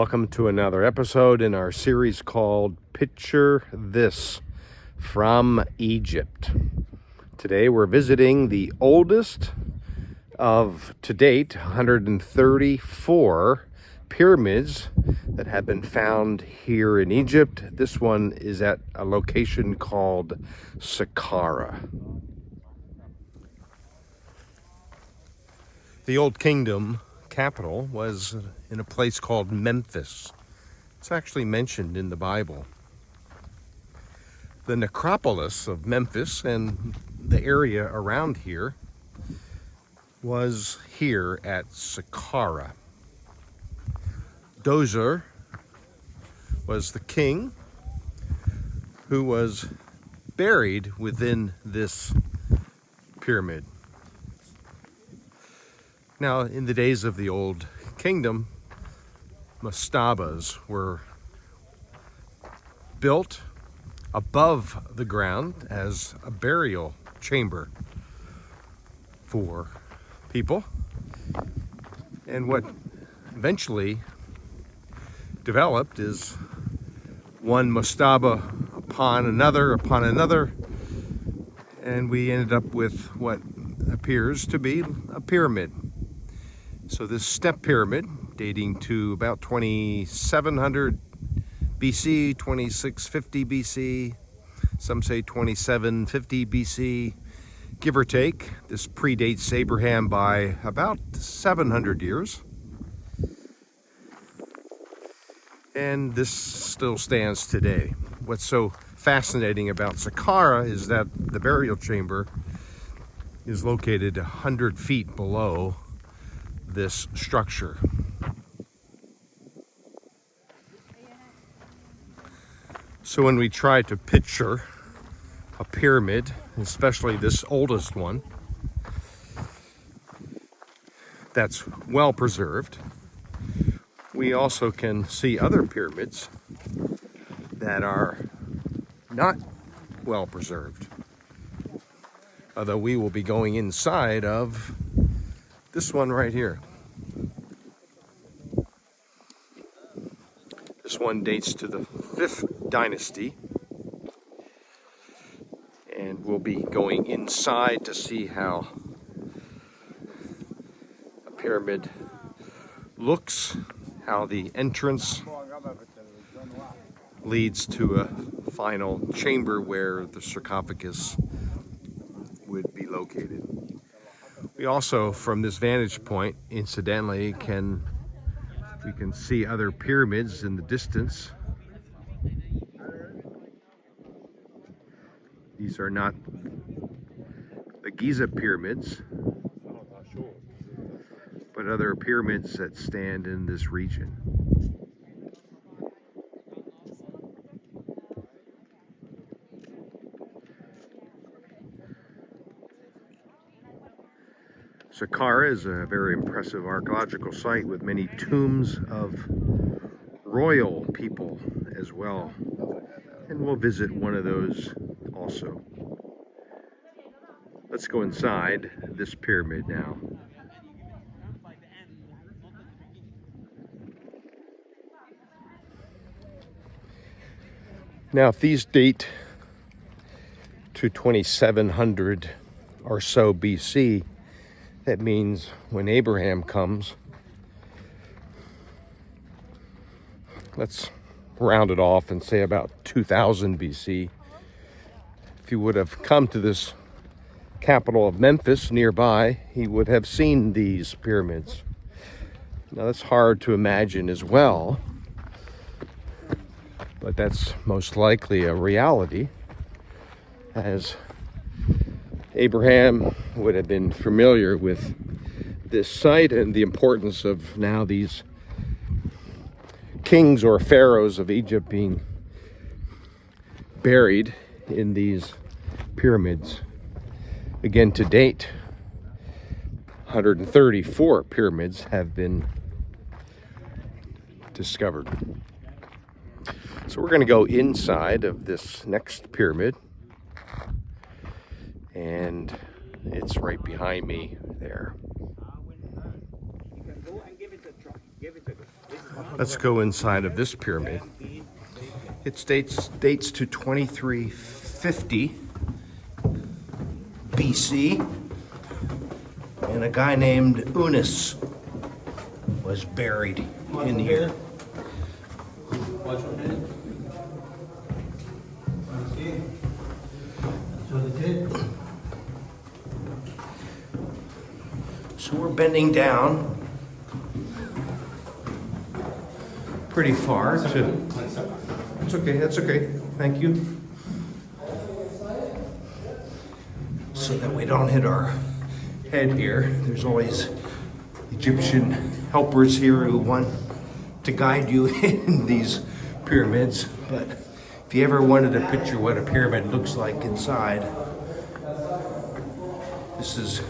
welcome to another episode in our series called Picture This from Egypt. Today we're visiting the oldest of, to date, 134 pyramids that have been found here in Egypt. This one is at a location called Sakkara. The Old Kingdom capital was in a place called Memphis. It's actually mentioned in the Bible. The necropolis of Memphis and the area around here was here at Saqqara. Djoser was the king who was buried within this pyramid. Now, in the days of the Old Kingdom, mastabas were built above the ground as a burial chamber for people. And what eventually developed is one mastaba upon another, and we ended up with what appears to be a pyramid. So this step pyramid, dating to about 2700 BC, 2650 BC, some say 2750 BC, give or take. This predates Abraham by about 700 years. And this still stands today. What's so fascinating about Saqqara is that the burial chamber is located 100 feet below this structure. So when we try to picture a pyramid, especially this oldest one, that's well preserved, we also can see other pyramids that are not well preserved. Although we will be going inside of this one right here. This one dates to the Fifth Dynasty. And we'll be going inside to see how a pyramid looks, how the entrance leads to a final chamber where the sarcophagus would be located. We also, from this vantage point, incidentally, we can see other pyramids in the distance. These are not the Giza pyramids, but other pyramids that stand in this region. Saqqara is a very impressive archaeological site with many tombs of royal people as well. And we'll visit one of those also. Let's go inside this pyramid now. Now, if these date to 2700 or so BC, that means when Abraham comes, let's round it off and say about 2000 BC, if he would have come to this capital of Memphis nearby, he would have seen these pyramids. Now that's hard to imagine as well, but that's most likely a reality, as Abraham would have been familiar with this site and the importance of now these kings or pharaohs of Egypt being buried in these pyramids. Again, to date, 134 pyramids have been discovered. So we're going to go inside of this next pyramid, and it's right behind me there. You can go and give it a try. Give it a go. This is Let's go inside of this pyramid. It dates to 2350 BC, and a guy named Unis was buried in here. So we're bending down pretty far to... That's okay, that's okay. Thank you. So that we don't hit our head here. There's always Egyptian helpers here who want to guide you in these pyramids. But if you ever wanted to picture what a pyramid looks like inside, this is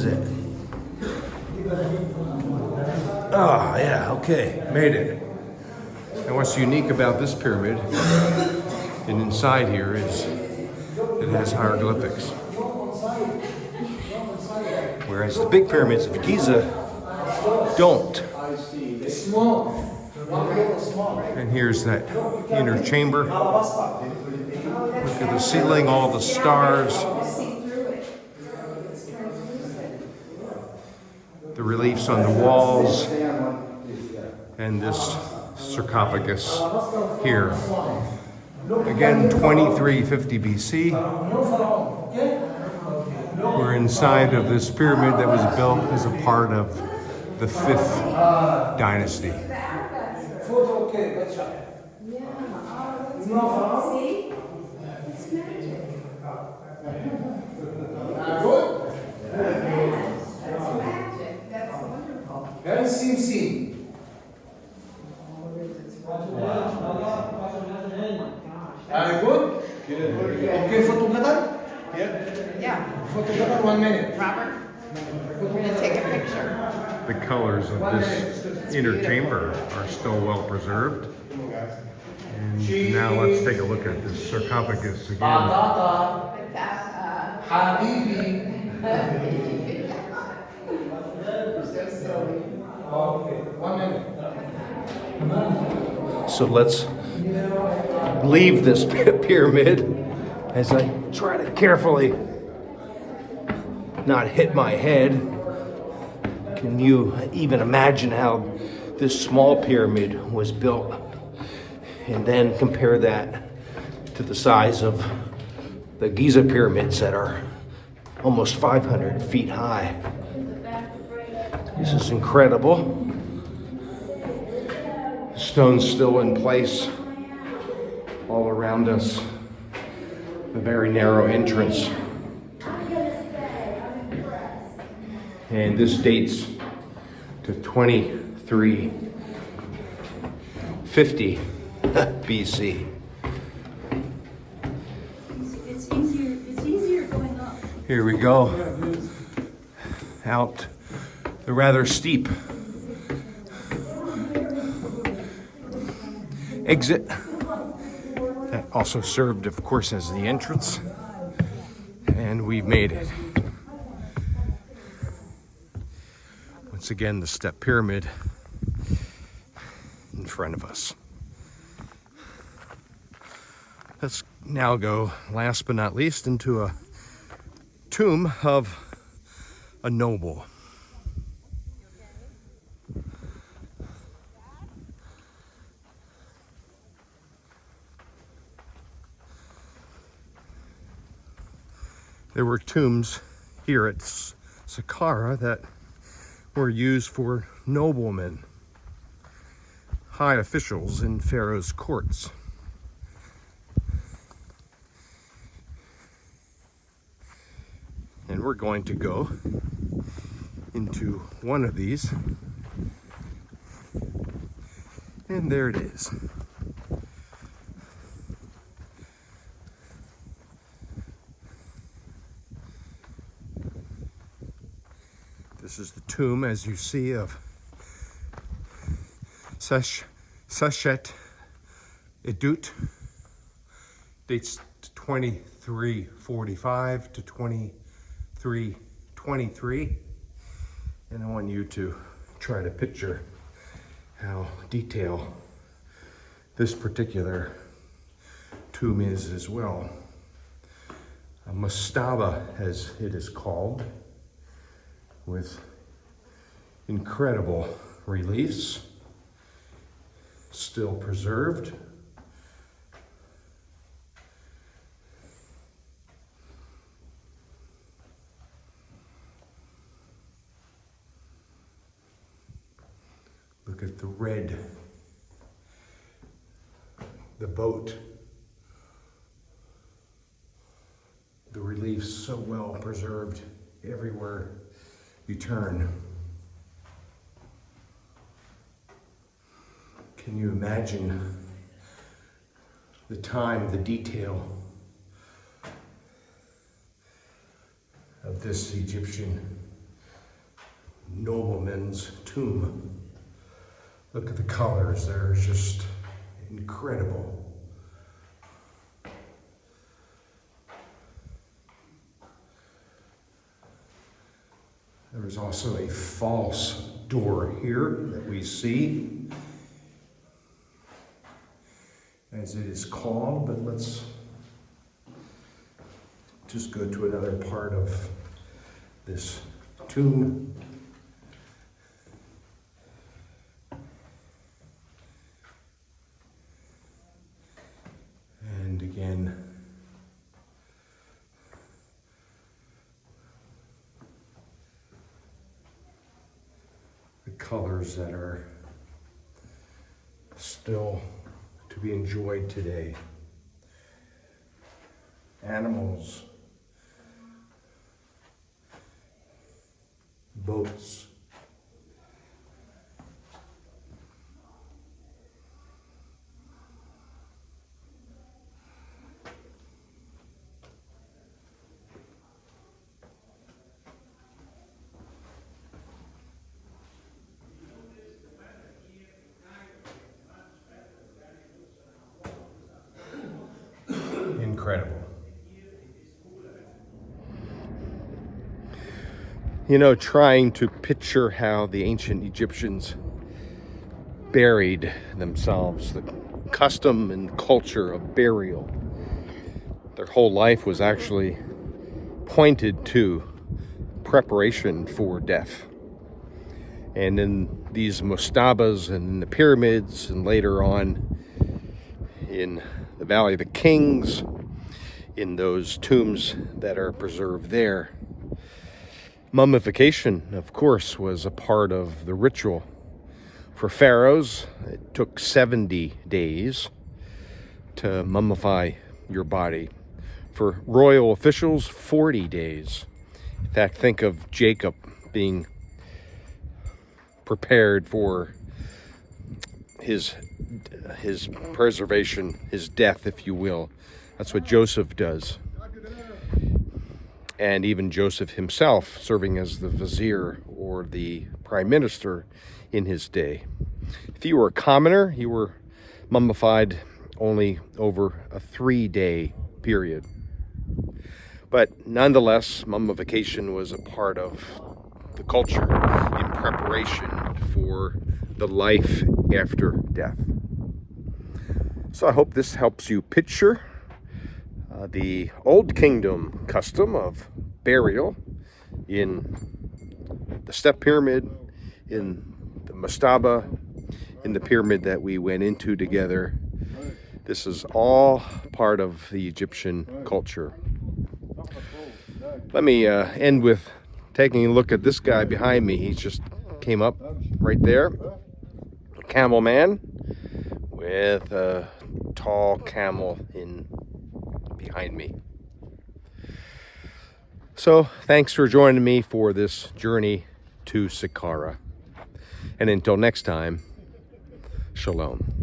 it. Oh, yeah, okay, made it. And what's unique about this pyramid and inside here is it has hieroglyphics. Whereas the big pyramids of Giza don't. And here's that inner chamber. Look at the ceiling, all the stars. The reliefs on the walls. And this sarcophagus here. Again, 2350 BC. We're inside of this pyramid that was built as a part of the Fifth Dynasty. Okay, photo gather? Yeah. Photo gather, 1 minute. Robert, we're going to take a picture. The colors of this inner chamber are still well preserved. And now let's take a look at this sarcophagus again. Okay, 1 minute. So let's leave this pyramid as I try to carefully not hit my head. Can you even imagine how this small pyramid was built? And then compare that to the size of the Giza pyramids that are almost 500 feet high. This is incredible. The stone's still in place all around us. A very narrow entrance. And this dates to 2350 BC. It's easier going up. Here we go. Out the rather steep exit. That also served, of course, as the entrance. And we've made it. Once again, the Step Pyramid in front of us. Let's now go, last but not least, into a tomb of a noble. There were tombs here at Saqqara that were used for noblemen, high officials in Pharaoh's courts. And we're going to go into one of these. And there it is. This is the tomb, as you see, of Saqqara Edut. Dates to 2345 to 2323. And I want you to try to picture how detailed this particular tomb is as well. A mastaba, as it is called, with incredible reliefs still preserved. Look at the red, the boat, the reliefs so well preserved everywhere you turn. Can you imagine the time, the detail of this Egyptian nobleman's tomb? Look at the colors, they're just incredible. There is also a false door here that we see, as it is called, but let's just go to another part of this tomb. And again, the colors that are still to be enjoyed today. Animals, boats, incredible. You know, trying to picture how the ancient Egyptians buried themselves, the custom and culture of burial. Their whole life was actually pointed to preparation for death. And in these mastabas and in the pyramids, and later on in the Valley of the Kings, in those tombs that are preserved there, mummification, of course, was a part of the ritual. For pharaohs, it took 70 days to mummify your body. For royal officials, 40 days. In fact, think of Jacob being prepared for his preservation, his death, if you will. That's what Joseph does. And even Joseph himself, serving as the vizier or the prime minister in his day. If you were a commoner, you were mummified only over a 3-day period. But nonetheless, mummification was a part of the culture in preparation for the life after death. So I hope this helps you picture the Old Kingdom custom of burial in the Step Pyramid, in the mastaba, in the pyramid that we went into together. This is all part of the Egyptian culture. Let me end with taking a look at this guy behind me. He just came up right there. A camel man with a tall camel in behind me. So thanks for joining me for this journey to Saqqara. And until next time, shalom.